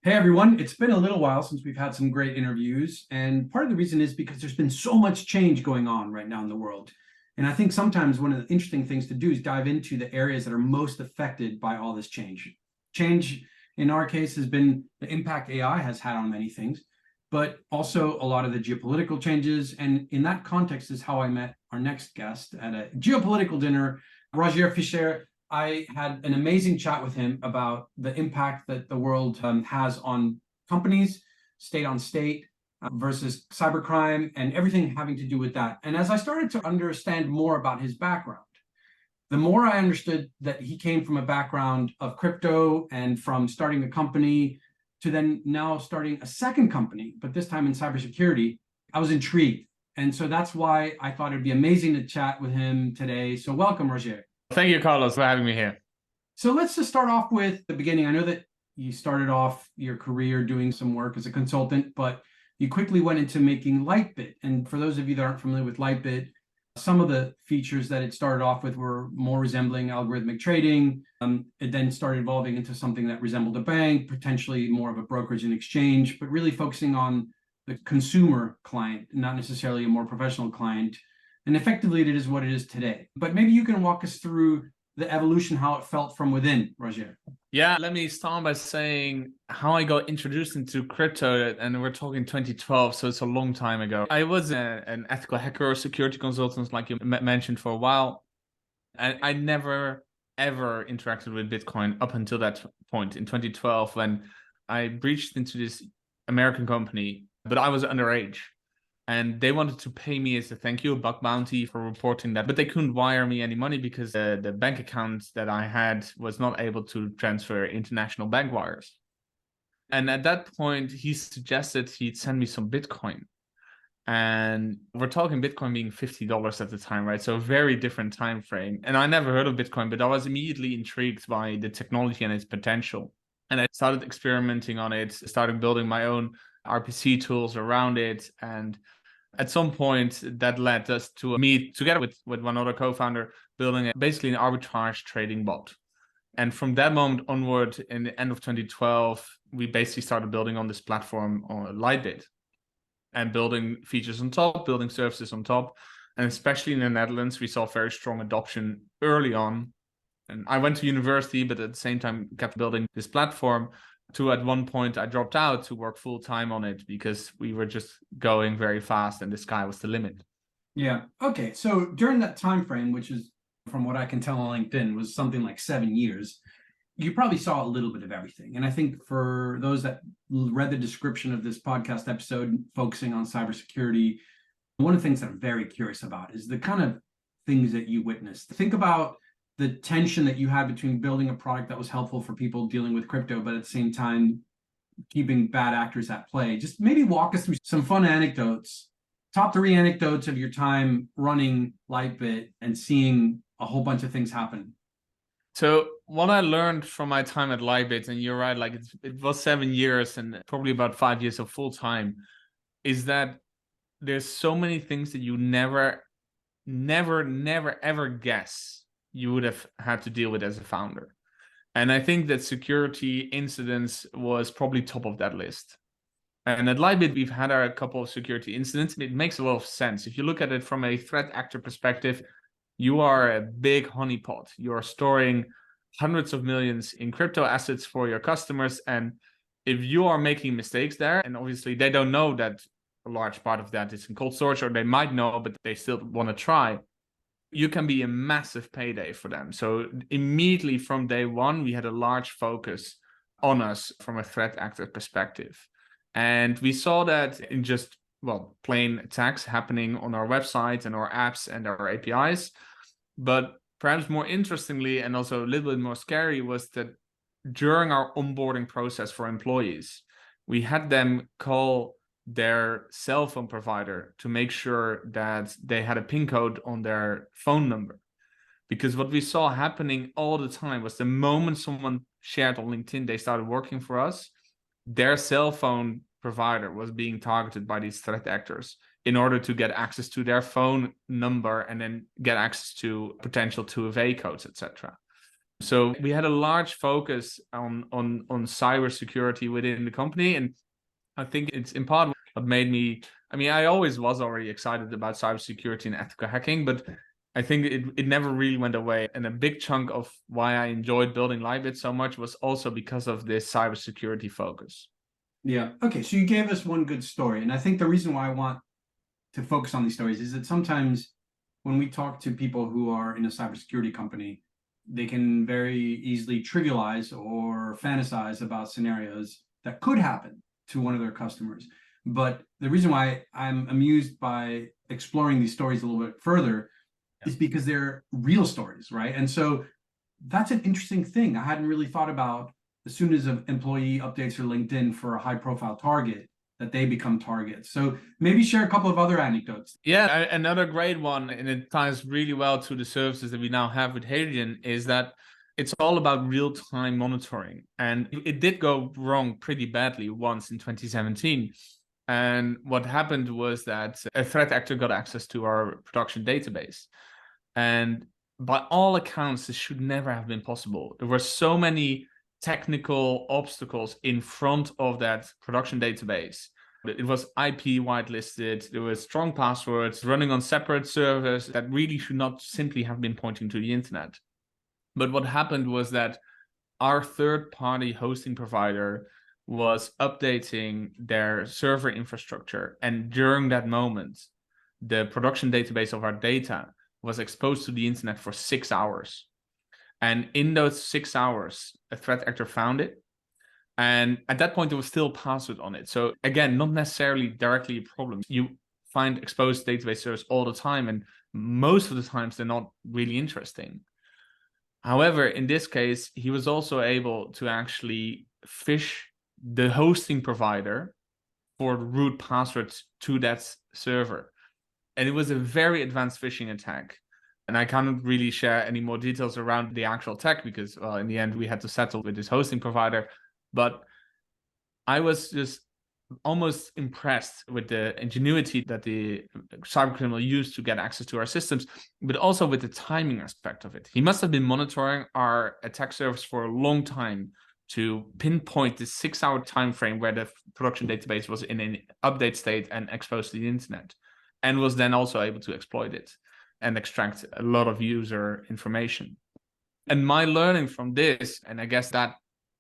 Hey everyone, it's been a little while since we've had some great interviews, and part of the reason is because there's been so much change going on right now in the world. And I think sometimes one of the interesting things to do is dive into the areas that are most affected by all this change. Change, in our case, has been the impact AI has had on many things, but also a lot of the geopolitical changes. And in that context is how I met our next guest at a geopolitical dinner, Rogier Fischer. I had an amazing chat with him about the impact that the world has on companies, state on state, versus cybercrime and everything having to do with that. And as I started to understand more about his background, the more I understood that he came from a background of crypto and from starting a company to then now starting a second company, but this time in cybersecurity, I was intrigued. And so that's why I thought it'd be amazing to chat with him today. So welcome, Rogier. Thank you, Carlos, for having me here. So let's just start off with the beginning. I know that you started off your career doing some work as a consultant, but you quickly went into making Lightbit. And for those of you that aren't familiar with Lightbit, some of the features that it started off with were more resembling algorithmic trading. It then started evolving into something that resembled a bank, potentially more of a brokerage and exchange, but really focusing on the consumer client, not necessarily a more professional client. And effectively, it is what it is today. But maybe you can walk us through the evolution, how it felt from within, Rogier. Yeah, let me start by saying how I got introduced into crypto, and we're talking 2012, so it's a long time ago. I was an ethical hacker or security consultant, like you mentioned, for a while, and I never, ever interacted with Bitcoin up until that point in 2012 when I breached into this American company, but I was underage. And they wanted to pay me as a thank you, a bug bounty for reporting that. But they couldn't wire me any money because the bank account that I had was not able to transfer international bank wires. And at that point, he suggested he'd send me some Bitcoin. And we're talking Bitcoin being $50 at the time, right? So a very different time frame. And I never heard of Bitcoin, but I was immediately intrigued by the technology and its potential. And I started experimenting on it, started building my own RPC tools around it. And at some point, that led us to meet together with one other co-founder, building basically an arbitrage trading bot. And from that moment onward, in the end of 2012, we basically started building on this platform on Lightbit and building features on top, building services on top. And especially in the Netherlands, we saw very strong adoption early on. And I went to university, but at the same time kept building this platform. To at one point I dropped out to work full time on it because we were just going very fast and the sky was the limit. Yeah. Okay. So during that time frame, which is from what I can tell on LinkedIn, was something like 7 years, you probably saw a little bit of everything. And I think for those that read the description of this podcast episode focusing on cybersecurity, one of the things that I'm very curious about is the kind of things that you witnessed. Think about the tension that you had between building a product that was helpful for people dealing with crypto, but at the same time, keeping bad actors at play. Just maybe walk us through some fun anecdotes, top 3 anecdotes of your time running Lightbit and seeing a whole bunch of things happen. So what I learned from my time at Lightbit, and you're right, like it was 7 years and probably about 5 years of full time, is that there's so many things that you never, ever guess you would have had to deal with as a founder. And I think that security incidents was probably top of that list. And at Lightbit, we've had a couple of security incidents. It makes a lot of sense. If you look at it from a threat actor perspective, you are a big honeypot. You are storing hundreds of millions in crypto assets for your customers. And if you are making mistakes there, and obviously they don't know that a large part of that is in cold storage, or they might know, but they still want to try, you can be a massive payday for them. So immediately from day one, we had a large focus on us from a threat actor perspective. And we saw that in just, plain attacks happening on our website and our apps and our APIs. But perhaps more interestingly, and also a little bit more scary, was that during our onboarding process for employees, we had them call their cell phone provider to make sure that they had a PIN code on their phone number. Because what we saw happening all the time was the moment someone shared on LinkedIn they started working for us, their cell phone provider was being targeted by these threat actors in order to get access to their phone number and then get access to potential 2FA codes, etc. So we had a large focus on cybersecurity within the company. And I think it's in part what made me, I mean, I always was already excited about cybersecurity and ethical hacking, but I think it never really went away. And a big chunk of why I enjoyed building Lightbit so much was also because of this cybersecurity focus. Yeah. Okay. So you gave us one good story. And I think the reason why I want to focus on these stories is that sometimes when we talk to people who are in a cybersecurity company, they can very easily trivialize or fantasize about scenarios that could happen to one of their customers. But the reason why I'm amused by exploring these stories a little bit further is because they're real stories, right? And so that's an interesting thing. I hadn't really thought about as soon as an employee updates their LinkedIn for a high profile target, that they become targets. So maybe share a couple of other anecdotes. Yeah, another great one, and it ties really well to the services that we now have with Hadrian, is that it's all about real-time monitoring. And it did go wrong pretty badly once in 2017. And what happened was that a threat actor got access to our production database. And by all accounts, this should never have been possible. There were so many technical obstacles in front of that production database. It was IP whitelisted. There were strong passwords running on separate servers that really should not simply have been pointing to the internet. But what happened was that our third-party hosting provider was updating their server infrastructure. And during that moment, the production database of our data was exposed to the internet for 6 hours. And in those 6 hours, a threat actor found it. And at that point, there was still a password on it. So again, not necessarily directly a problem. You find exposed database servers all the time, and most of the times they're not really interesting. However, in this case, he was also able to actually phish the hosting provider for root passwords to that server. And it was a very advanced phishing attack. And I can't really share any more details around the actual attack because, well, in the end, we had to settle with this hosting provider. But I was just almost impressed with the ingenuity that the cybercriminal used to get access to our systems, but also with the timing aspect of it. He must have been monitoring our attack surface for a long time to pinpoint the 6-hour time frame where the production database was in an update state and exposed to the internet, and was then also able to exploit it and extract a lot of user information. And my learning from this, and I guess that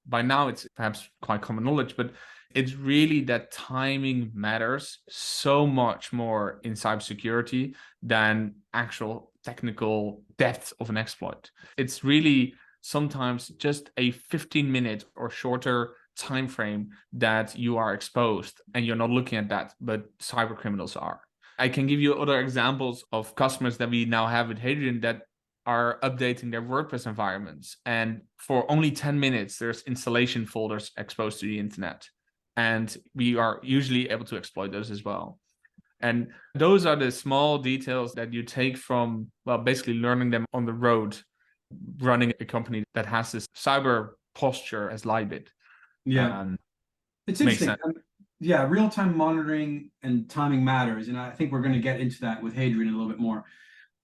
by now it's perhaps quite common knowledge, but it's really that timing matters so much more in cybersecurity than actual technical depth of an exploit. It's really sometimes just a 15-minute or shorter time frame that you are exposed, and you're not looking at that, but cyber criminals are. I can give you other examples of customers that we now have with Hadrian that are updating their WordPress environments. And for only 10 minutes, there's installation folders exposed to the internet. And we are usually able to exploit those as well. And those are the small details that you take from, well, basically learning them on the road, running a company that has this cyber posture as Lightbit. Yeah, it's interesting. Yeah, real-time monitoring and timing matters. And I think we're going to get into that with Hadrian a little bit more.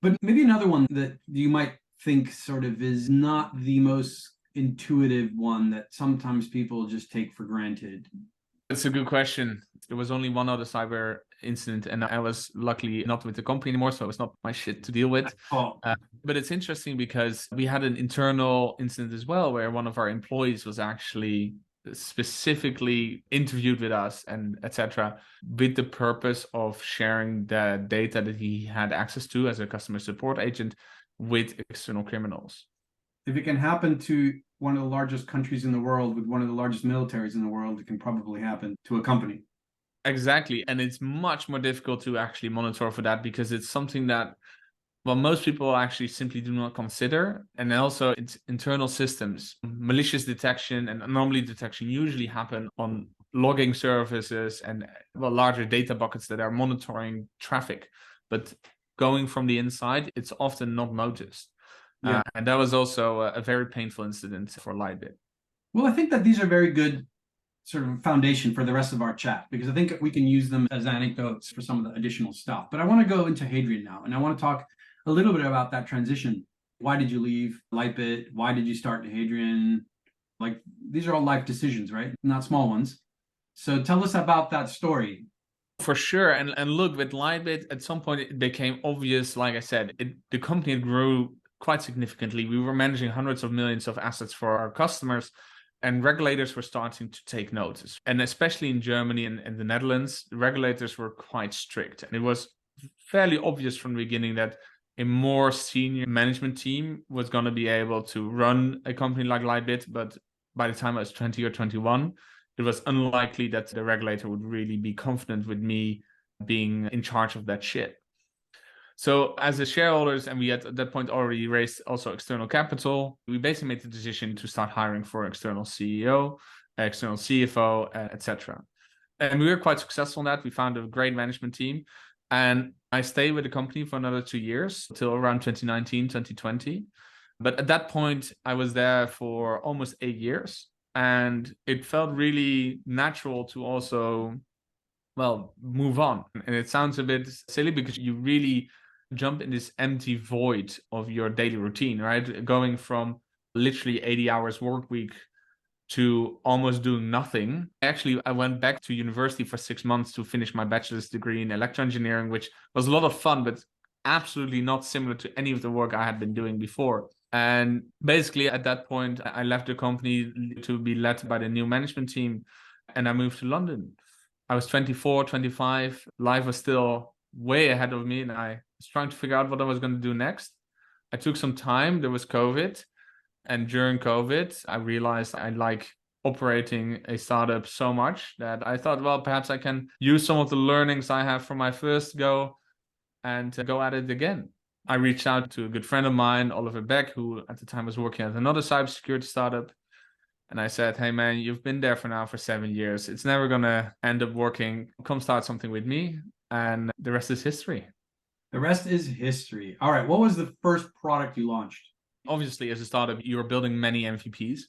But maybe another one that you might think sort of is not the most intuitive one that sometimes people just take for granted. That's a good question. There was only one other cyber incident, and I was luckily not with the company anymore, so it was not my shit to deal with. But it's interesting because we had an internal incident as well, where one of our employees was actually specifically interviewed with us and etc., with the purpose of sharing the data that he had access to as a customer support agent with external criminals. If it can happen to one of the largest countries in the world with one of the largest militaries in the world, it can probably happen to a company. Exactly. And it's much more difficult to actually monitor for that because it's something that, well, most people actually simply do not consider. And also it's internal systems. Malicious detection and anomaly detection usually happen on logging services and, well, larger data buckets that are monitoring traffic. But going from the inside, it's often not noticed. Yeah. And that was also a very painful incident for Lightbit. Well, I think that these are very good sort of foundation for the rest of our chat, because I think we can use them as anecdotes for some of the additional stuff. But I want to go into Hadrian now, and I want to talk a little bit about that transition. Why did you leave Lightbit? Why did you start Hadrian? Like, these are all life decisions, right? Not small ones. So tell us about that story. For sure. And look, with Lightbit, at some point it became obvious, like I said, the company grew quite significantly. We were managing hundreds of millions of assets for our customers, and regulators were starting to take notice. And especially in Germany and the Netherlands, the regulators were quite strict. And it was fairly obvious from the beginning that a more senior management team was going to be able to run a company like Lightbit. But by the time I was 20 or 21, it was unlikely that the regulator would really be confident with me being in charge of that shit. So as the shareholders, and we had at that point already raised also external capital, we basically made the decision to start hiring for external CEO, external CFO, etc. And we were quite successful in that. We found a great management team. And I stayed with the company for another 2 years, until around 2019, 2020. But at that point, I was there for almost 8 years. And it felt really natural to also, well, move on. And it sounds a bit silly because you really jump in this empty void of your daily routine, right? Going from literally 80 hours work week to almost doing nothing. Actually, I went back to university for 6 months to finish my bachelor's degree in electrical engineering, which was a lot of fun, but absolutely not similar to any of the work I had been doing before. And basically at that point, I left the company to be led by the new management team, and I moved to London. I was 24, 25. Life was still way ahead of me, and I was trying to figure out what I was going to do next. I took some time. There was COVID. And during COVID, I realized I like operating a startup so much that I thought, well, perhaps I can use some of the learnings I have from my first go and go at it again. I reached out to a good friend of mine, Oliver Beck, who at the time was working at another cybersecurity startup. And I said, hey, man, you've been there for 7 years. It's never going to end up working. Come start something with me. And the rest is history. The rest is history. All right. What was the first product you launched? Obviously, as a startup, you're building many MVPs.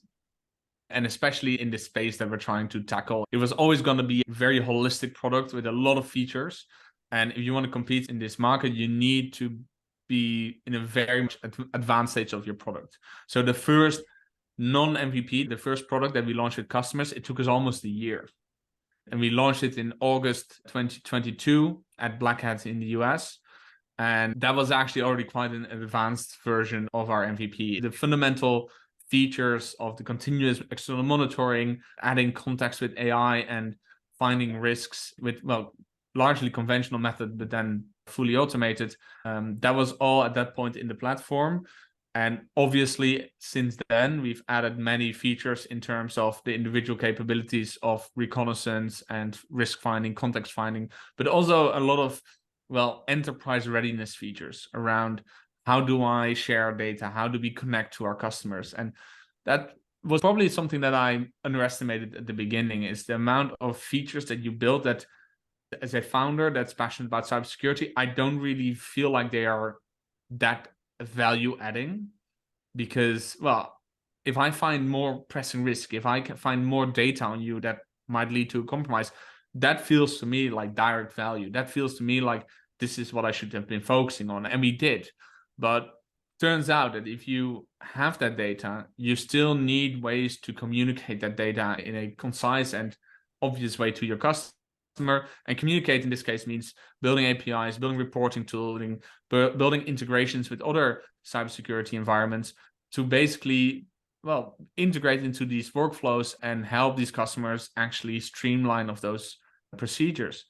And especially in the space that we're trying to tackle, it was always going to be a very holistic product with a lot of features. And if you want to compete in this market, you need to be in a very much advanced stage of your product. So the first non-MVP, the first product that we launched with customers, it took us almost a year. And we launched it in August 2022 at Black Hat in the US. And that was actually already quite an advanced version of our MVP. The fundamental features of the continuous external monitoring, adding context with AI, and finding risks with, well, largely conventional method, but then fully automated. That was all at that point in the platform. And obviously, since then, we've added many features in terms of the individual capabilities of reconnaissance and risk finding, context finding, but also a lot of, well, enterprise readiness features around how do I share data? How do we connect to our customers? And that was probably something that I underestimated at the beginning, is the amount of features that you build that, as a founder that's passionate about cybersecurity, I don't really feel like they are that value adding, because, well, if I find more pressing risk, if I can find more data on you that might lead to a compromise, that feels to me like direct value. That feels to me like this is what I should have been focusing on. And we did. But turns out that if you have that data, you still need ways to communicate that data in a concise and obvious way to your customer. And communicate in this case means building APIs, building reporting tooling, building integrations with other cybersecurity environments to basically, well, integrate into these workflows and help these customers actually streamline of those procedures.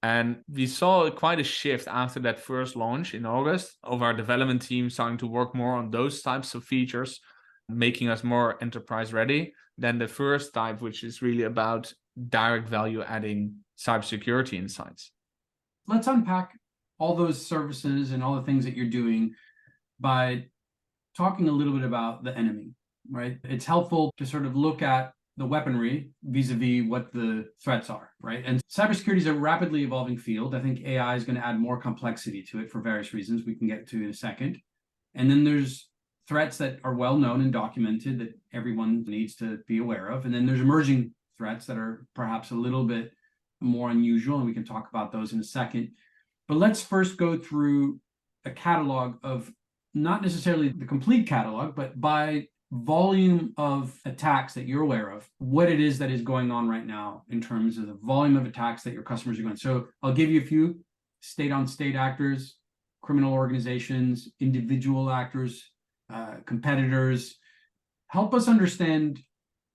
And we saw quite a shift after that first launch in August of our development team starting to work more on those types of features, making us more enterprise ready than the first type, which is really about direct value adding cybersecurity insights. Let's unpack all those services and all the things that you're doing by talking a little bit about the enemy, right? It's helpful to sort of look at the weaponry vis-a-vis what the threats are, right? And cybersecurity is a rapidly evolving field. I think AI is going to add more complexity to it for various reasons we can get to in a second. And then there's threats that are well known and documented that everyone needs to be aware of. And then there's emerging threats that are perhaps a little bit more unusual, and we can talk about those in a second. But let's first go through a catalog of not necessarily the complete catalog, but by volume of attacks that you're aware of, what it is that is going on right now in terms of the volume of attacks that your customers are going. So I'll give you a few: state-on-state actors, criminal organizations, individual actors, competitors. Help us understand,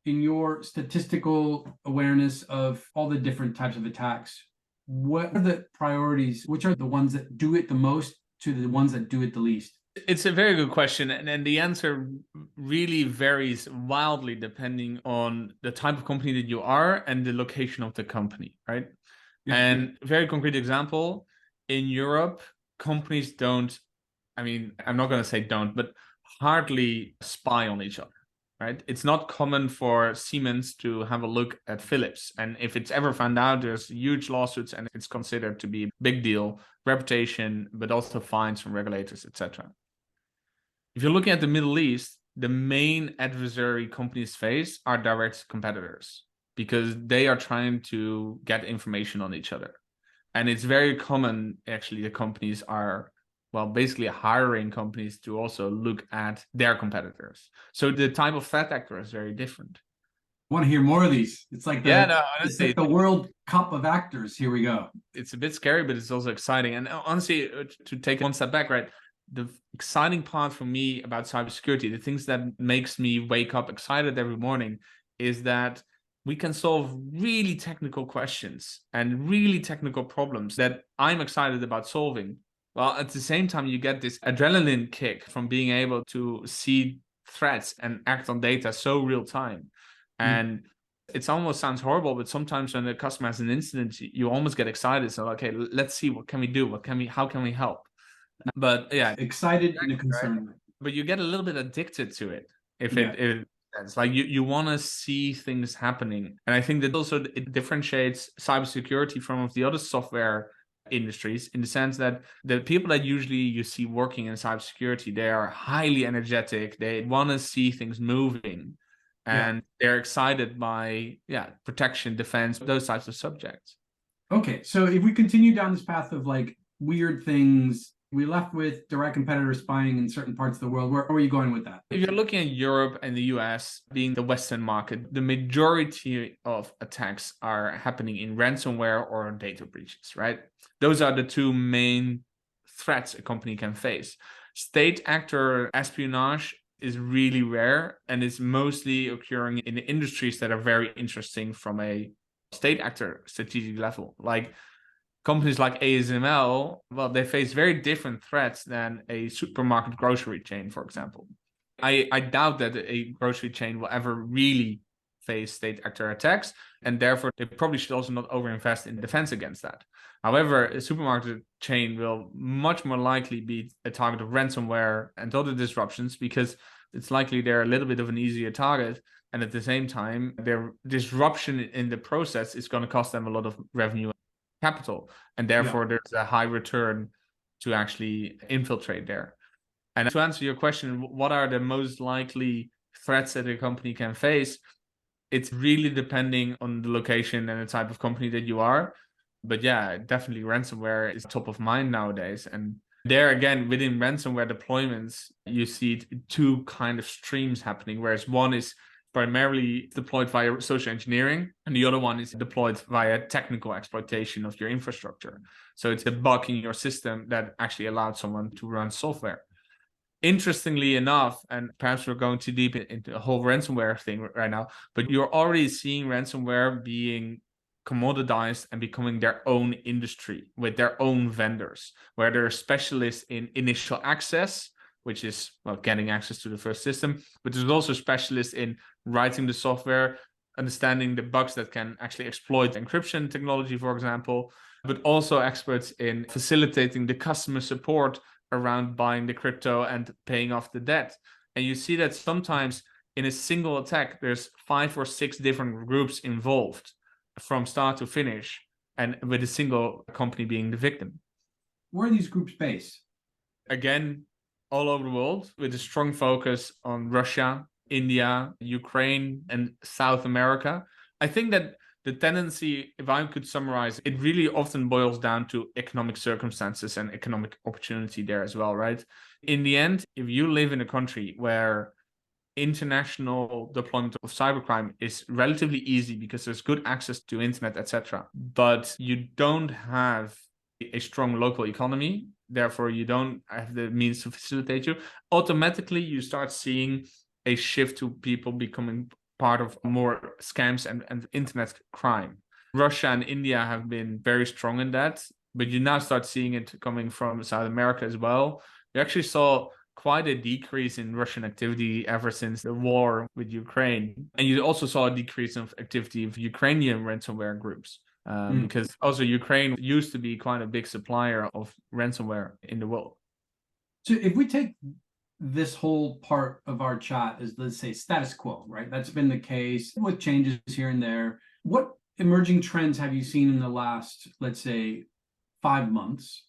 in your statistical awareness of all the different types of attacks, what are the priorities? Which are the ones that do it the most to the ones that do it the least? It's a very good question. And the answer really varies wildly depending on the type of company that you are and the location of the company, right? Yeah. And very concrete example, in Europe, companies don't, I mean, I'm not going to say don't, but hardly spy on each other, right? It's not common for Siemens to have a look at Philips. And if it's ever found out, there's huge lawsuits and it's considered to be a big deal, reputation, but also fines from regulators, etc. If you're looking at the Middle East, the main adversary companies face are direct competitors because they are trying to get information on each other. And it's very common, actually, the companies are, well, basically hiring companies to also look at their competitors. So the type of threat actor is very different. I want to hear more of these. It's like Honestly, it's like the World Cup of actors. Here we go. It's a bit scary, but it's also exciting. And honestly, to take one step back, right? The exciting part for me about cybersecurity, the things that makes me wake up excited every morning, is that we can solve really technical questions and really technical problems that I'm excited about solving. Well, at the same time, you get this adrenaline kick from being able to see threats and act on data so real time. And it almost sounds horrible, but sometimes when the customer has an incident, you almost get excited. So, okay, let's see, what can we do? How can we help? But yeah, excited and a concern. right? But you get a little bit addicted to it if Yeah. it's like you want to see things happening. And I think that also it differentiates cybersecurity from the other software industries in the sense that the people that usually you see working in cybersecurity, they are highly energetic. They want to see things moving and they're excited by protection, defense, those types of subjects. Okay, so if we continue down this path of like weird things, we left with direct competitor spying in certain parts of the world. Where are you going with that? If you're looking at Europe and the US being the Western market, the majority of attacks are happening in ransomware or data breaches, right? Those are the two main threats a company can face. State actor espionage is really rare and is mostly occurring in industries that are very interesting from a state actor strategic level. Like companies like ASML, well, they face very different threats than a supermarket grocery chain, for example. I doubt that a grocery chain will ever really face state actor attacks, and therefore they probably should also not overinvest in defense against that. However, a supermarket chain will much more likely be a target of ransomware and other disruptions because it's likely they're a little bit of an easier target. And at the same time, their disruption in the process is going to cost them a lot of revenue capital, and therefore there's a high return to actually infiltrate there. And to answer your question, what are the most likely threats that a company can face? It's really depending on the location and the type of company that you are. But yeah, definitely ransomware is top of mind nowadays. And there again, within ransomware deployments, you see two kind of streams happening, whereas one is primarily deployed via social engineering, and the other one is deployed via technical exploitation of your infrastructure. So it's a bug in your system that actually allowed someone to run software. Interestingly enough, and perhaps we're going too deep into the whole ransomware thing right now, but you're already seeing ransomware being commoditized and becoming their own industry with their own vendors, where they're specialists in initial access, which is, well, getting access to the first system, but there's also specialists in writing the software, understanding the bugs that can actually exploit encryption technology, for example, but also experts in facilitating the customer support around buying the crypto and paying off the debt. And you see that sometimes in a single attack, there's 5 or 6 different groups involved from start to finish, and with a single company being the victim. Where are these groups based? Again, all over the world, with a strong focus on Russia, India, Ukraine, and South America. I think that the tendency, if I could summarize, it really often boils down to economic circumstances and economic opportunity there as well, right? In the end, if you live in a country where international deployment of cybercrime is relatively easy because there's good access to internet, etc., but you don't have a strong local economy, therefore you don't have the means to facilitate you, automatically you start seeing a shift to people becoming part of more scams and internet crime. Russia and India have been very strong in that, but you now start seeing it coming from South America as well. You actually saw quite a decrease in Russian activity ever since the war with Ukraine. And you also saw a decrease of activity of Ukrainian ransomware groups. Because also Ukraine used to be quite a big supplier of ransomware in the world. So if we take this whole part of our chat as, let's say, status quo, right? That's been the case with changes here and there. What emerging trends have you seen in the last, let's say, 5 months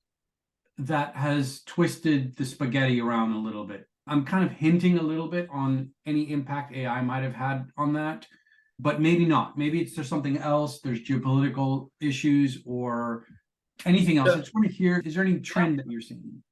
that has twisted the spaghetti around a little bit? I'm kind of hinting a little bit on any impact AI might have had on that, but maybe not. Maybe there's something else. There's geopolitical issues or anything else. I just want to hear, is there any trend that you're seeing?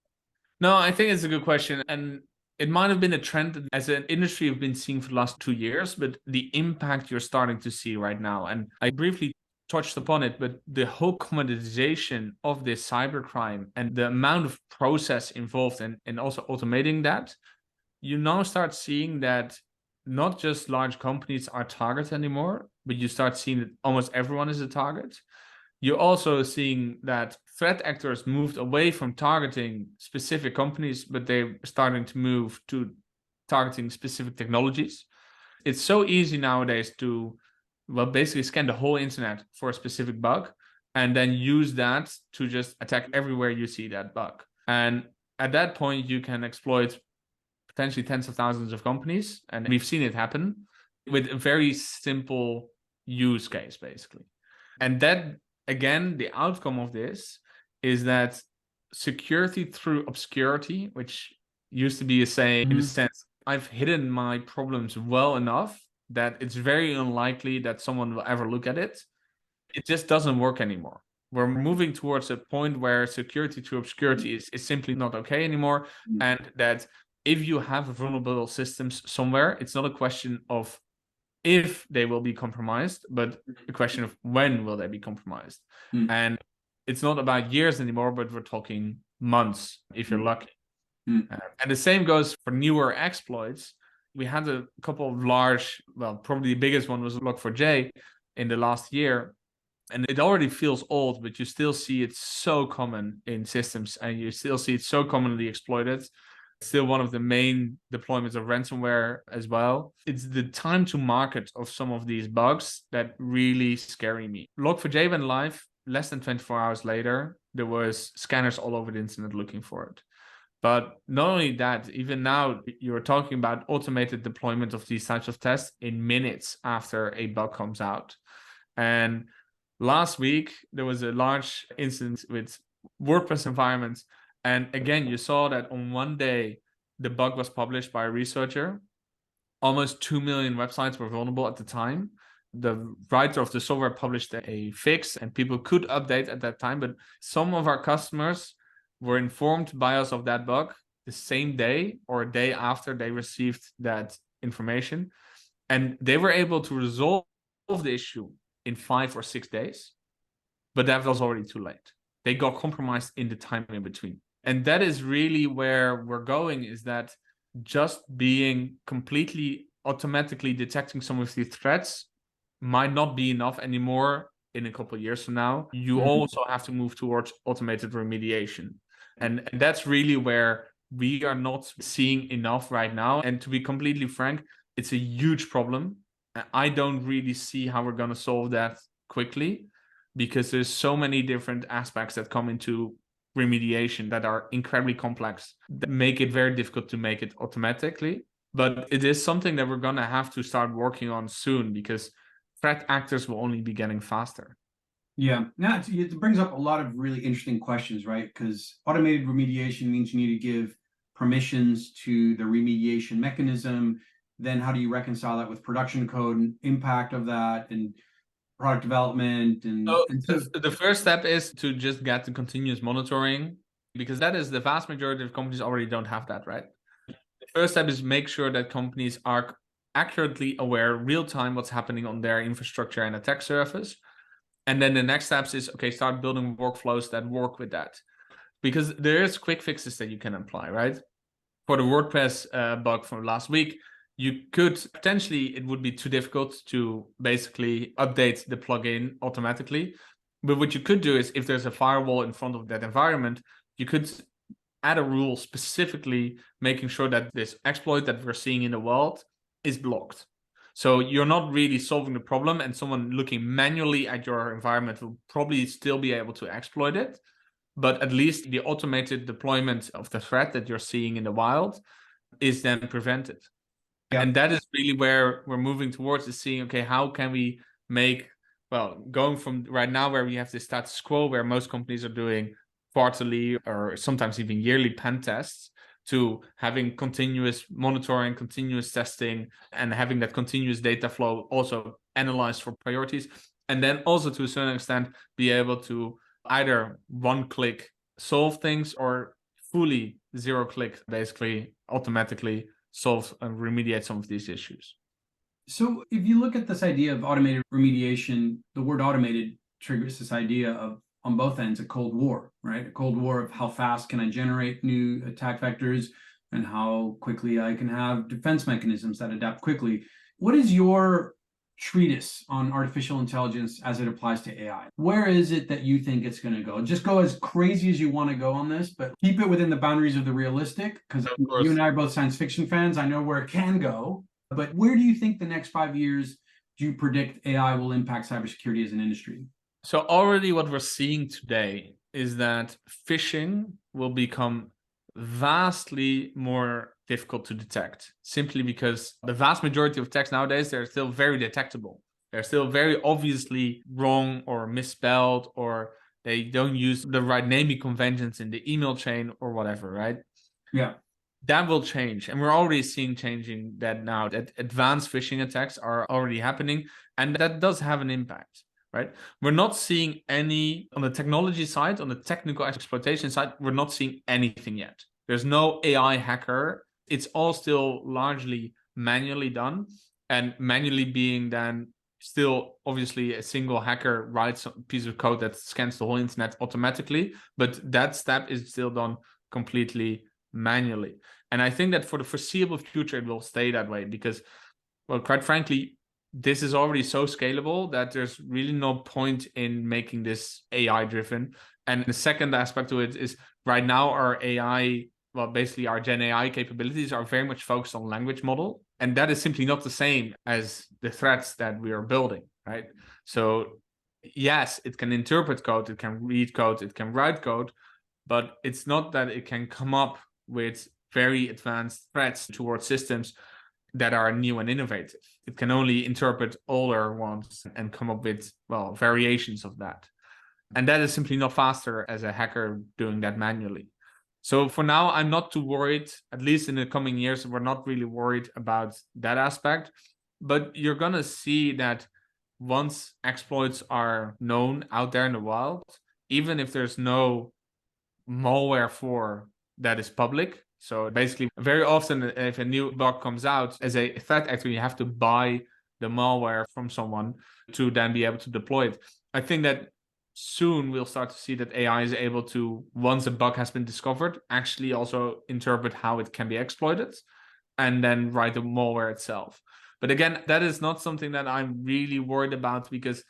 No, I think it's a good question. And it might have been a trend that as an industry we've been seeing for the last 2 years, but the impact you're starting to see right now. And I briefly touched upon it, but the whole commoditization of this cybercrime and the amount of process involved and also automating that, you now start seeing that not just large companies are targets anymore, but you start seeing that almost everyone is a target. You're also seeing that threat actors moved away from targeting specific companies, but they're starting to move to targeting specific technologies. It's so easy nowadays to, well, basically scan the whole internet for a specific bug and then use that to just attack everywhere you see that bug. And at that point, you can exploit potentially tens of thousands of companies. And we've seen it happen with a very simple use case, basically. And that, again, the outcome of this is that security through obscurity, which used to be a saying in a sense, I've hidden my problems well enough that it's very unlikely that someone will ever look at it. It just doesn't work anymore. We're moving towards a point where security through obscurity is simply not okay anymore. And that if you have vulnerable systems somewhere, it's not a question of if they will be compromised, but a question of when will they be compromised. And it's not about years anymore, but we're talking months if you're lucky. And the same goes for newer exploits. We had a couple of large, well, probably the biggest one was Log4j in the last year. And it already feels old, but you still see it so common in systems and you still see it so commonly exploited. Still one of the main deployments of ransomware as well. It's the time to market of some of these bugs that really scare me. Log4j went live less than 24 hours later. There was scanners all over the internet looking for it. But not only that, even now you're talking about automated deployment of these types of tests in minutes after a bug comes out. And last week, there was a large incident with WordPress environments. And again, you saw that on one day, the bug was published by a researcher. Almost 2 million websites were vulnerable at the time. The writer of the software published a fix and people could update at that time. But some of our customers were informed by us of that bug the same day or a day after they received that information. And they were able to resolve the issue in 5 or 6 days. But that was already too late. They got compromised in the time in between. And that is really where we're going, is that just being completely automatically detecting some of these threats might not be enough anymore in a couple of years from now. You also have to move towards automated remediation. And that's really where we are not seeing enough right now. And to be completely frank, it's a huge problem. I don't really see how we're going to solve that quickly because there's so many different aspects that come into remediation that are incredibly complex, that make it very difficult to make it automatically. But it is something that we're going to have to start working on soon because threat actors will only be getting faster. Yeah, now it brings up a lot of really interesting questions, right? Because automated remediation means you need to give permissions to the remediation mechanism. Then how do you reconcile that with production code and impact of that? And product development So and so the first step is to just get the continuous monitoring, because that is the vast majority of companies already don't have that, right? The first step is make sure that companies are accurately aware real time what's happening on their infrastructure and attack surface. And then the next steps is, okay, start building workflows that work with that. Because there's quick fixes that you can apply, right? For the WordPress bug from last week, you could potentially, it would be too difficult to basically update the plugin automatically. But what you could do is, if there's a firewall in front of that environment, you could add a rule specifically making sure that this exploit that we're seeing in the world is blocked. So you're not really solving the problem, and someone looking manually at your environment will probably still be able to exploit it. But at least the automated deployment of the threat that you're seeing in the wild is then prevented. yeah. And that is really where we're moving towards, is seeing, okay, how can we make, well, going from right now where we have this status quo where most companies are doing quarterly or sometimes even yearly pen tests, to having continuous monitoring, continuous testing, and having that continuous data flow also analyzed for priorities. And then also, to a certain extent, be able to either one-click solve things or fully zero-click, basically automatically solve and remediate some of these issues. So if you look at this idea of automated remediation, the word automated triggers this idea of, on both ends, a Cold War, right? A Cold War of how fast can I generate new attack vectors and how quickly I can have defense mechanisms that adapt quickly. What is your treatise on artificial intelligence as it applies to AI? Where is it that you think it's going to go? Just go as crazy as you want to go on this, but keep it within the boundaries of the realistic, because you and I are both science fiction fans. I know where it can go, but where do you think the next 5 years do you predict AI will impact cybersecurity as an industry? So already what we're seeing today is that phishing will become vastly more difficult to detect, simply because the vast majority of attacks nowadays, they're still very detectable. They're still very obviously wrong or misspelled, or they don't use the right naming conventions in the email chain or whatever, right? Yeah. That will change. And we're already seeing changing that now, that advanced phishing attacks are already happening. And that does have an impact, right? We're not seeing any, on the technology side, on the technical exploitation side, we're not seeing anything yet. There's no AI hacker. It's all still largely manually done, and manually being then still obviously a single hacker writes a piece of code that scans the whole internet automatically, but that step is still done completely manually. And I think that for the foreseeable future, it will stay that way because, well, quite frankly, this is already so scalable that there's really no point in making this AI driven. And the second aspect to it is, right now our AI, well, basically our Gen AI capabilities are very much focused on language model. And that is simply not the same as the threats that we are building, right? So yes, it can interpret code, it can read code, it can write code, but it's not that it can come up with very advanced threats towards systems that are new and innovative. It can only interpret older ones and come up with, well, variations of that. And that is simply not faster as a hacker doing that manually. So for now, I'm not too worried. At least in the coming years, we're not really worried about that aspect. But you're going to see that once exploits are known out there in the wild, even if there's no malware for that is public. So basically, very often, if a new bug comes out, as a threat actor, you have to buy the malware from someone to then be able to deploy it. I think that soon we'll start to see that AI is able to, once a bug has been discovered, actually also interpret how it can be exploited and then write the malware itself. But again, that is not something that I'm really worried about because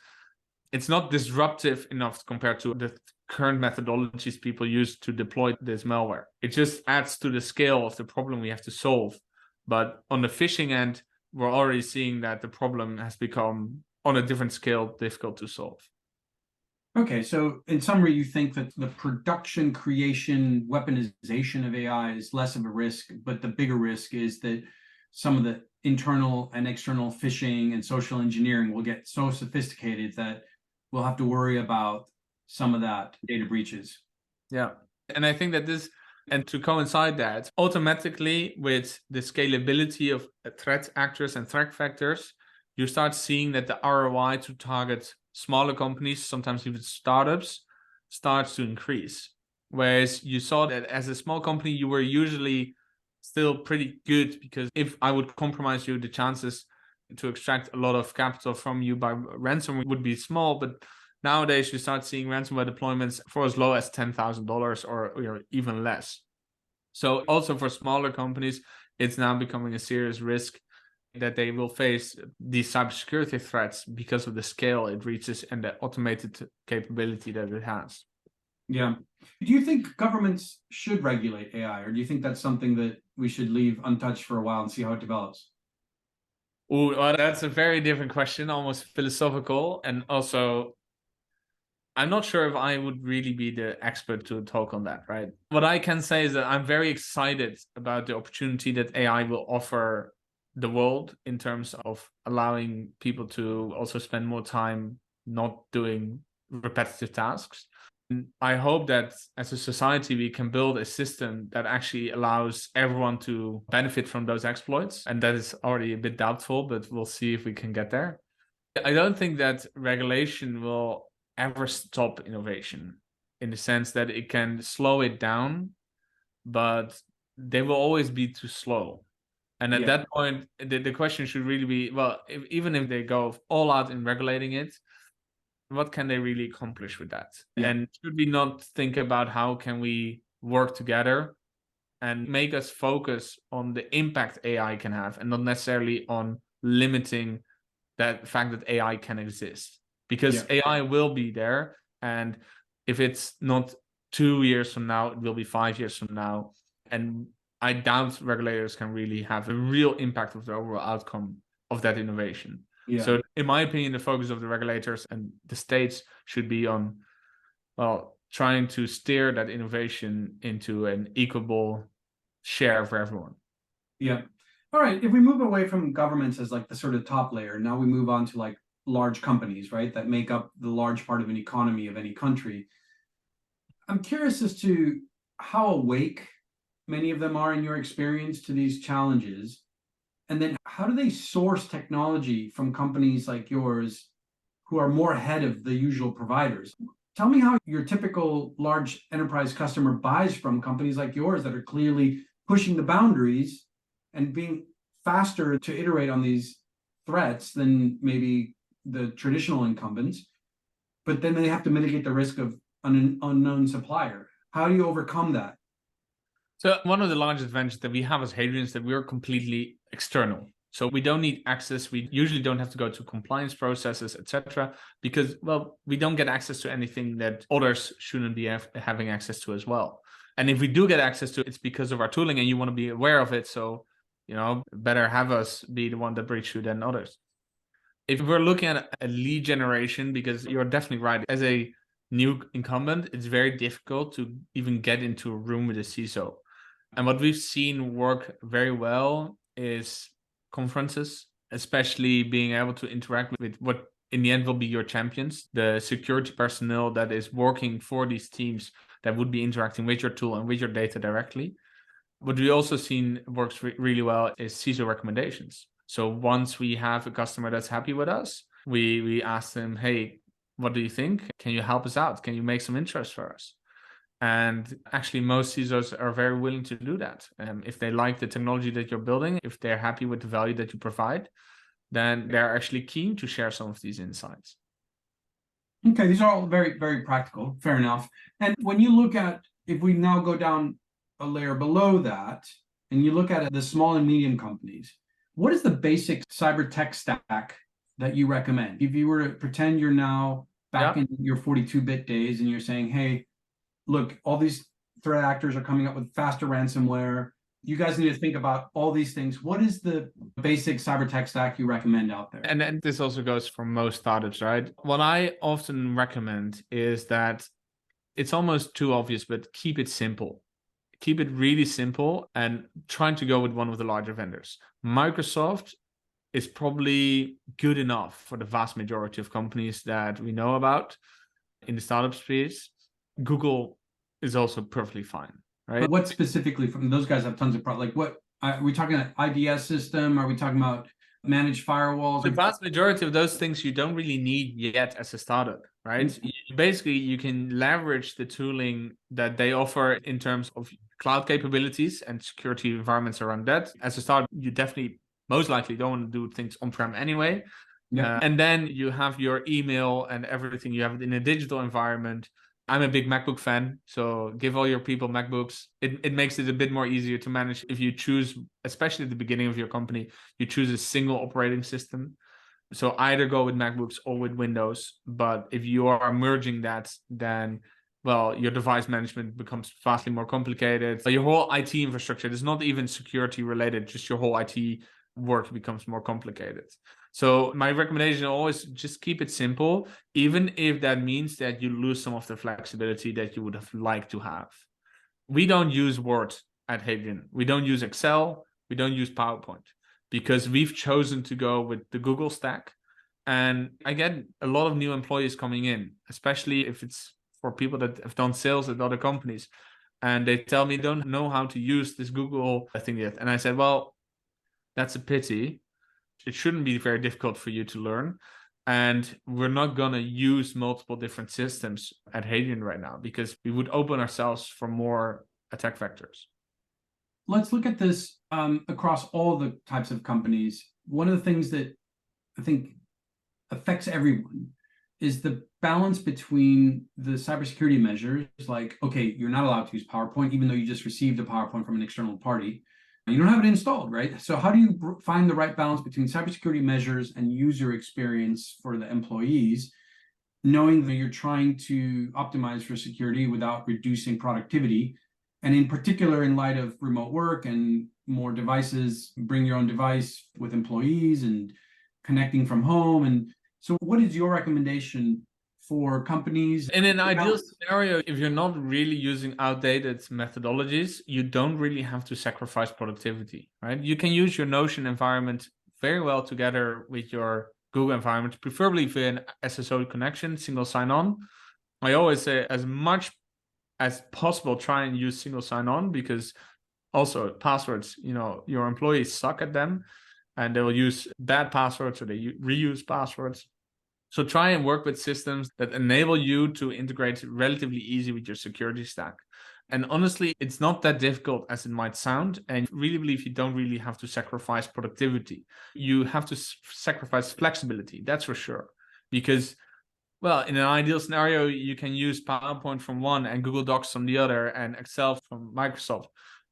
it's not disruptive enough compared to the current methodologies people use to deploy this malware. It just adds to the scale of the problem we have to solve. But on the phishing end, we're already seeing that the problem has become, on a different scale, difficult to solve. Okay, so in summary, you think that the production, creation, weaponization of AI is less of a risk, but the bigger risk is that some of the internal and external phishing and social engineering will get so sophisticated that we'll have to worry about some of that data breaches. Yeah. And I think that this, and to coincide that, automatically with the scalability of threat actors and threat vectors, you start seeing that the ROI to target smaller companies, sometimes even startups, starts to increase. Whereas you saw that as a small company, you were usually still pretty good, because if I would compromise you, the chances to extract a lot of capital from you by ransom would be small. But nowadays you start seeing ransomware deployments for as low as $10,000 or even less. So also for smaller companies, it's now becoming a serious risk that they will face these cybersecurity threats because of the scale it reaches and the automated capability that it has. Yeah. Do you think governments should regulate AI, or do you think that's something that we should leave untouched for a while and see how it develops? Ooh, well, that's a very different question, almost philosophical. And also, I'm not sure if I would really be the expert to talk on that, right? What I can say is that I'm very excited about the opportunity that AI will offer the world in terms of allowing people to also spend more time not doing repetitive tasks. And I hope that as a society, we can build a system that actually allows everyone to benefit from those exploits. And that is already a bit doubtful, but we'll see if we can get there. I don't think that regulation will ever stop innovation, in the sense that it can slow it down, but they will always be too slow. And at that point, the question should really be, well, even if they go all out in regulating it, what can they really accomplish with that? Yeah. And should we not think about how can we work together and make us focus on the impact AI can have, and not necessarily on limiting that fact that AI can exist? Because AI will be there, and if it's not 2 years from now, it will be 5 years from now. And I doubt regulators can really have a real impact of the overall outcome of that innovation. Yeah. So in my opinion, the focus of the regulators and the states should be on, well, trying to steer that innovation into an equable share for everyone. Yeah. All right. If we move away from governments as like the sort of top layer, now we move on to like large companies, right? That make up the large part of an economy of any country. I'm curious as to how awake many of them are in your experience to these challenges. And then how do they source technology from companies like yours who are more ahead of the usual providers? Tell me how your typical large enterprise customer buys from companies like yours that are clearly pushing the boundaries and being faster to iterate on these threats than maybe the traditional incumbents, but then they have to mitigate the risk of an unknown supplier. How do you overcome that? So one of the largest advantages that we have as Hadrian is that we're completely external. So we don't need access. We usually don't have to go to compliance processes, etc., because, well, we don't get access to anything that others shouldn't be having access to as well. And if we do get access to it, it's because of our tooling, and you want to be aware of it. So, better have us be the one that breach you than others. If we're looking at a lead generation, because you're definitely right, as a new incumbent, it's very difficult to even get into a room with a CISO. And what we've seen work very well is conferences, especially being able to interact with what in the end will be your champions, the security personnel that is working for these teams that would be interacting with your tool and with your data directly. What we also seen works really well is CISO recommendations. So once we have a customer that's happy with us, we ask them, hey, what do you think? Can you help us out? Can you make some interest for us? And actually, most CISOs are very willing to do that. If they like the technology that you're building, if they're happy with the value that you provide, then they're actually keen to share some of these insights. Okay, these are all very, very practical. Fair enough. And when you look at, if we now go down a layer below that, and you look at the small and medium companies, what is the basic cyber tech stack that you recommend? If you were to pretend you're now back in your 42-bit days and you're saying, hey, look, all these threat actors are coming up with faster ransomware. You guys need to think about all these things. What is the basic cyber tech stack you recommend out there? And this also goes for most startups, right? What I often recommend is that it's almost too obvious, but keep it simple. Keep it really simple and trying to go with one of the larger vendors. Microsoft is probably good enough for the vast majority of companies that we know about in the startup space. Google is also perfectly fine, right? But what specifically from those guys have tons of problems? Like what are we talking about? IDS system? Are we talking about manage firewalls. The vast majority of those things you don't really need yet as a startup, right? Basically, you can leverage the tooling that they offer in terms of cloud capabilities and security environments around that. As a startup, you definitely most likely don't want to do things on-prem anyway. Yeah. And then you have your email and everything. You have it in a digital environment. I'm a big MacBook fan, so give all your people MacBooks. It makes it a bit more easier to manage if you choose, especially at the beginning of your company, you choose a single operating system. So either go with MacBooks or with Windows. But if you are merging that, then, well, your device management becomes vastly more complicated. Your whole IT infrastructure is not even security related, just your whole IT work becomes more complicated. So my recommendation is always just keep it simple, even if that means that you lose some of the flexibility that you would have liked to have. We don't use Word at Hadrian. We don't use Excel. We don't use PowerPoint because we've chosen to go with the Google stack. And I get a lot of new employees coming in, especially if it's for people that have done sales at other companies. And they tell me they don't know how to use this Google thing yet. And I said, well, that's a pity. It shouldn't be very difficult for you to learn. And we're not going to use multiple different systems at Hadrian right now because we would open ourselves for more attack vectors. Let's look at this across all the types of companies. One of the things that I think affects everyone is the balance between the cybersecurity measures, like, okay, you're not allowed to use PowerPoint, even though you just received a PowerPoint from an external party. You don't have it installed, right? So how do you find the right balance between cybersecurity measures and user experience for the employees, knowing that you're trying to optimize for security without reducing productivity? And in particular, in light of remote work and more devices, bring your own device with employees and connecting from home. And so what is your recommendation for companies? In an ideal scenario, if you're not really using outdated methodologies, you don't really have to sacrifice productivity, right? You can use your Notion environment very well together with your Google environment, preferably via an SSO connection, single sign-on. I always say as much as possible, try and use single sign-on because also passwords, your employees suck at them and they will use bad passwords or they reuse passwords. So try and work with systems that enable you to integrate relatively easy with your security stack. And honestly, it's not that difficult as it might sound. And I really believe you don't really have to sacrifice productivity. You have to sacrifice flexibility, that's for sure. Because, well, in an ideal scenario, you can use PowerPoint from one and Google Docs from the other and Excel from Microsoft.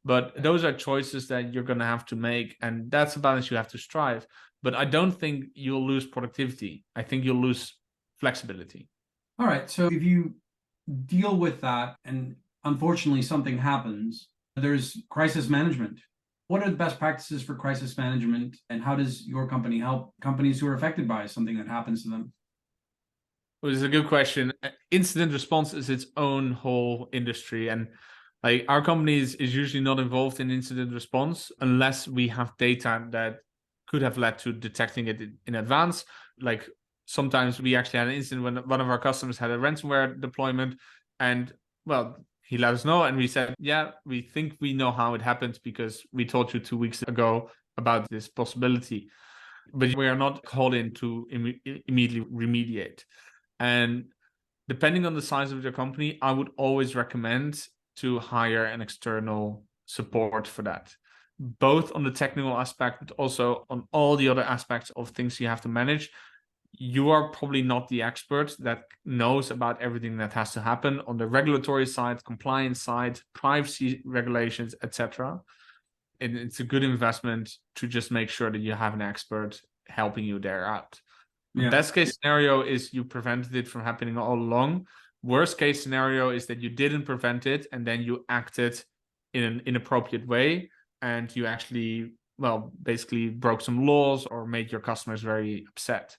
But those are choices that you're going to have to make. And that's a balance you have to strive. But I don't think you'll lose productivity. I think you'll lose flexibility. All right. So if you deal with that and unfortunately something happens, there's crisis management. What are the best practices for crisis management and how does your company help companies who are affected by something that happens to them? Well, it's a good question. Incident response is its own whole industry. And like our company is usually not involved in incident response unless we have data that could have led to detecting it in advance. Like sometimes we actually had an incident when one of our customers had a ransomware deployment and, well, he let us know and we said, yeah, we think we know how it happened because we told you 2 weeks ago about this possibility. But we are not called in to immediately remediate. And depending on the size of your company, I would always recommend to hire an external support for that, both on the technical aspect, but also on all the other aspects of things you have to manage. You are probably not the expert that knows about everything that has to happen on the regulatory side, compliance side, privacy regulations, etc. And it's a good investment to just make sure that you have an expert helping you there out. Yeah. Best case scenario is you prevented it from happening all along. Worst case scenario is that you didn't prevent it and then you acted in an inappropriate way and you actually, well, basically broke some laws or made your customers very upset.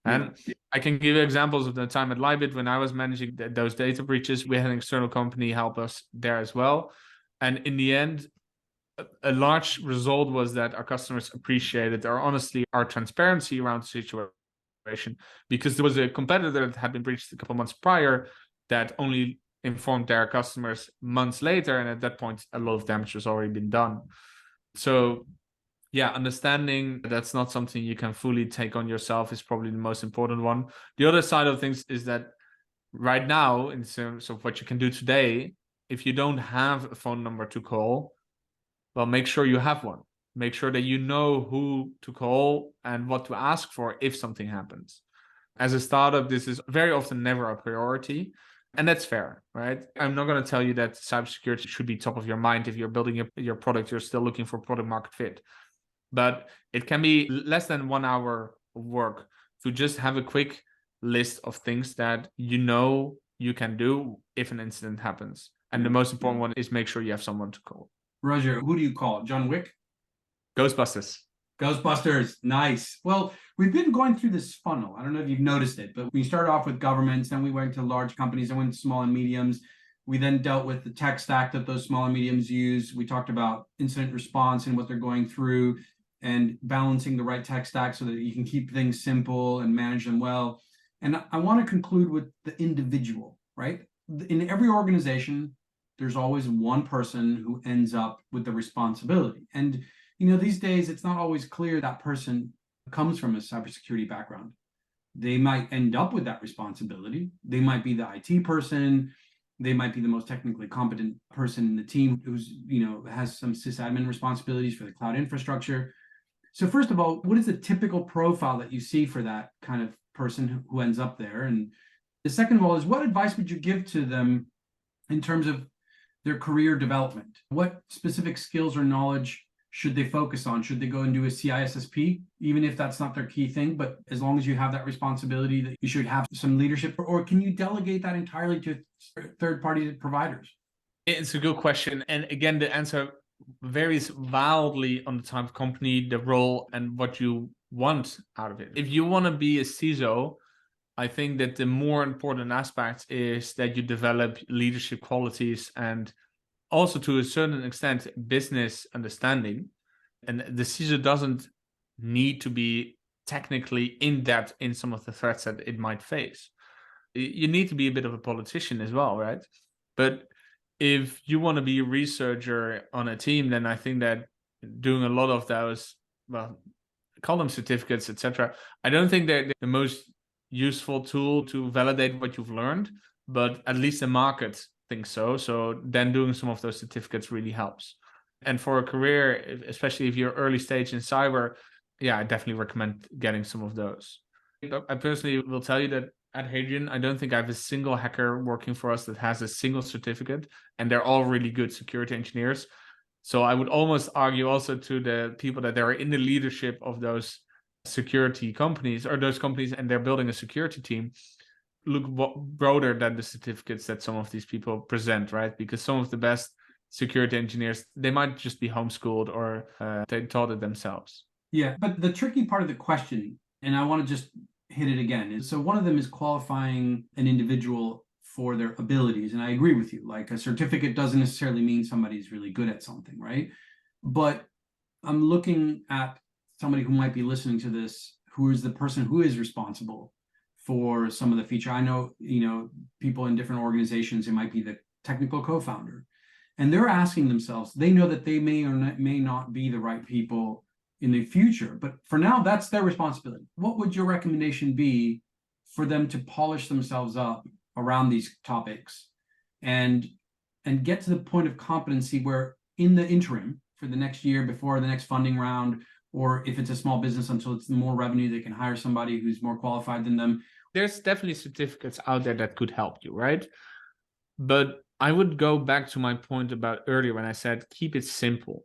And I can give you examples of the time at Libit when I was managing those data breaches. We had an external company help us there as well. And in the end, a large result was that our customers appreciated our transparency around the situation, because there was a competitor that had been breached a couple of months prior that only informed their customers months later. And at that point, a lot of damage was already been done. So Yeah, understanding that's not something you can fully take on yourself is probably the most important one. The other side of things is that right now, in terms of what you can do today, if you don't have a phone number to call, well, make sure you have one. Make sure that you know who to call and what to ask for if something happens. As a startup, this is very often never a priority. And that's fair, right? I'm not going to tell you that cybersecurity should be top of your mind. If you're building your product, you're still looking for product market fit. But it can be less than 1 hour of work to just have a quick list of things that you know you can do if an incident happens. And the most important one is make sure you have someone to call. Roger, who do you call? John Wick? Ghostbusters. Ghostbusters, nice. Well, we've been going through this funnel. I don't know if you've noticed it, but we started off with governments, then we went to large companies, then went to small and mediums. We then dealt with the tech stack that those small and mediums use. We talked about incident response and what they're going through and balancing the right tech stack so that you can keep things simple and manage them well. And I want to conclude with the individual, right? In every organization, there's always one person who ends up with the responsibility. And these days, it's not always clear that person comes from a cybersecurity background. They might end up with that responsibility. They might be the IT person. They might be the most technically competent person in the team who's, has some sysadmin responsibilities for the cloud infrastructure. So first of all, what is the typical profile that you see for that kind of person who ends up there? And the second of all is, what advice would you give to them in terms of their career development? What specific skills or knowledge should they focus on? Should they go and do a CISSP, even if that's not their key thing? But as long as you have that responsibility, that you should have some leadership, or can you delegate that entirely to third-party providers? It's a good question. And again, the answer varies wildly on the type of company, the role, and what you want out of it. If you want to be a CISO, I think that the more important aspect is that you develop leadership qualities and also to a certain extent business understanding. And the CISO doesn't need to be technically in depth in some of the threats that it might face. You need to be a bit of a politician as well, right? But if you want to be a researcher on a team, then I think that doing a lot of those, well, call them certificates, etc. I don't think they're the most useful tool to validate what you've learned, but at least the market thinks so. So then doing some of those certificates really helps. And for a career, especially if you're early stage in cyber, yeah, I definitely recommend getting some of those. I personally will tell you that at Hadrian, I don't think I have a single hacker working for us that has a single certificate, and they're all really good security engineers. So I would almost argue also to the people that they're in the leadership of those security companies or those companies and they're building a security team, look broader than the certificates that some of these people present, right? Because some of the best security engineers, they might just be homeschooled or they taught it themselves. Yeah, but the tricky part of the question, and I want to just hit it again, is so one of them is qualifying an individual for their abilities. And I agree with you, like a certificate doesn't necessarily mean somebody's really good at something, right? But I'm looking at somebody who might be listening to this, who is the person who is responsible for some of the feature. I know, people in different organizations, it might be the technical co-founder, and they're asking themselves, they know that they may or may not be the right people in the future, but for now, that's their responsibility. What would your recommendation be for them to polish themselves up around these topics and get to the point of competency where in the interim for the next year before the next funding round, or if it's a small business until it's more revenue, they can hire somebody who's more qualified than them? There's definitely certificates out there that could help you, right? But I would go back to my point about earlier when I said keep it simple.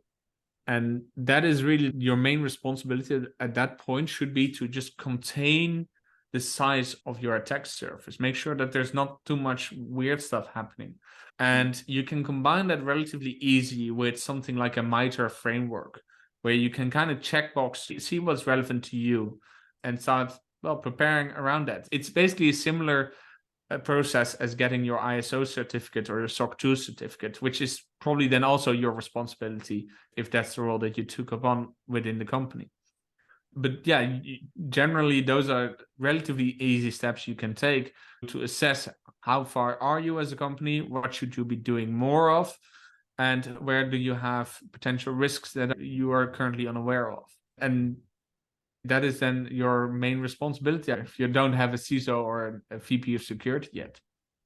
And that is really your main responsibility at that point should be to just contain the size of your attack surface. Make sure that there's not too much weird stuff happening. And you can combine that relatively easy with something like a MITRE framework, where you can kind of checkbox, see what's relevant to you and start, preparing around that. It's basically a similar process as getting your ISO certificate or your SOC 2 certificate, which is probably then also your responsibility if that's the role that you took upon within the company. But yeah, generally those are relatively easy steps you can take to assess how far are you as a company, what should you be doing more of, and where do you have potential risks that you are currently unaware of. And that is then your main responsibility if you don't have a CISO or a VP of security yet.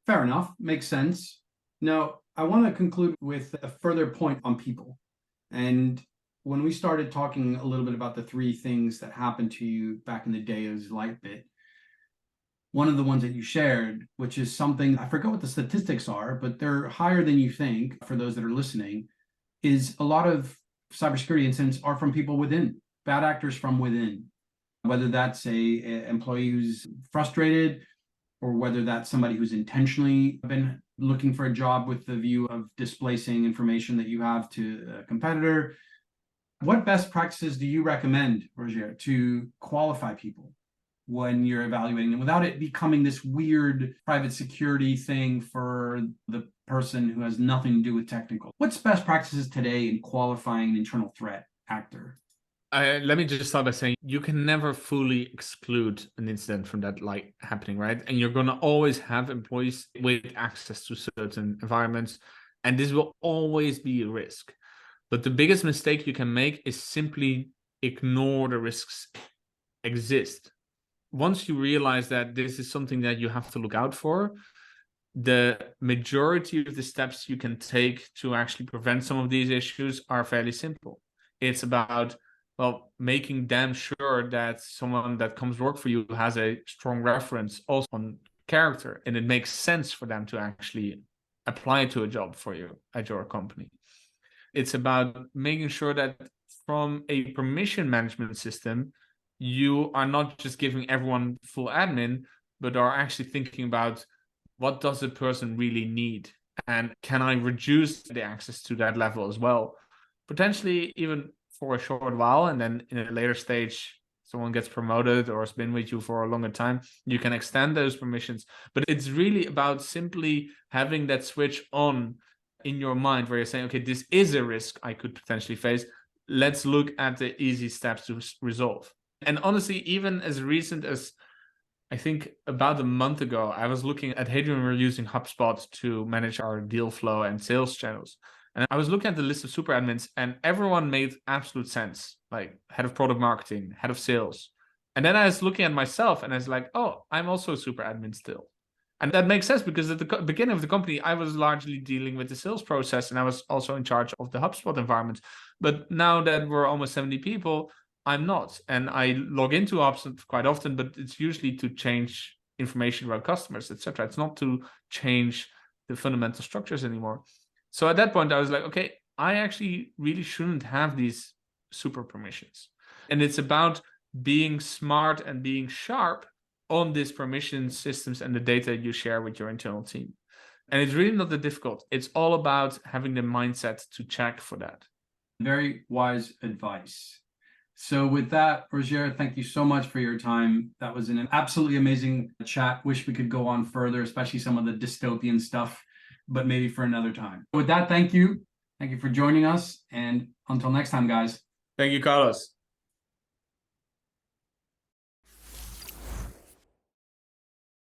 Fair enough. Makes sense. Now, I want to conclude with a further point on people. And when we started talking a little bit about the three things that happened to you back in the day as Lightbit, one of the ones that you shared, which is something, I forget what the statistics are, but they're higher than you think for those that are listening, is a lot of cybersecurity incidents are from people within, bad actors from within, whether that's a employee who's frustrated, or whether that's somebody who's intentionally been looking for a job with the view of displacing information that you have to a competitor. What best practices do you recommend, Rogier, to qualify people when you're evaluating them without it becoming this weird private security thing for the person who has nothing to do with technical? What's best practices today in qualifying an internal threat actor? Let me just start by saying you can never fully exclude an incident from that happening, right? And you're going to always have employees with access to certain environments, and this will always be a risk. But the biggest mistake you can make is simply ignore the risks exist. Once you realize that this is something that you have to look out for, the majority of the steps you can take to actually prevent some of these issues are fairly simple. It's about making damn sure that someone that comes work for you has a strong reference also on character, and it makes sense for them to actually apply to a job for you at your company. It's about making sure that from a permission management system, you are not just giving everyone full admin, but are actually thinking about what does a person really need, and can I reduce the access to that level as well, potentially even for a short while, and then in a later stage someone gets promoted or has been with you for a longer time, you can extend those permissions. But it's really about simply having that switch on in your mind where you're saying, okay, this is a risk I could potentially face. Let's look at the easy steps to resolve. And honestly, even as recent as I think about a month ago, I was looking at Hadrian. We're using HubSpot to manage our deal flow and sales channels. And I was looking at the list of super admins, and everyone made absolute sense, like head of product marketing, head of sales. And then I was looking at myself and I was like, oh, I'm also a super admin still. And that makes sense because at the beginning of the company, I was largely dealing with the sales process, and I was also in charge of the HubSpot environment. But now that we're almost 70 people, I'm not. And I log into HubSpot quite often, but it's usually to change information about customers, etc. It's not to change the fundamental structures anymore. So at that point, I was like, okay, I actually really shouldn't have these super permissions. And it's about being smart and being sharp on these permission systems and the data you share with your internal team. And it's really not that difficult. It's all about having the mindset to check for that. Very wise advice. So with that, Rogier, thank you so much for your time. That was an absolutely amazing chat. Wish we could go on further, especially some of the dystopian stuff, but maybe for another time. With that, thank you. Thank you for joining us. And until next time, guys. Thank you, Carlos.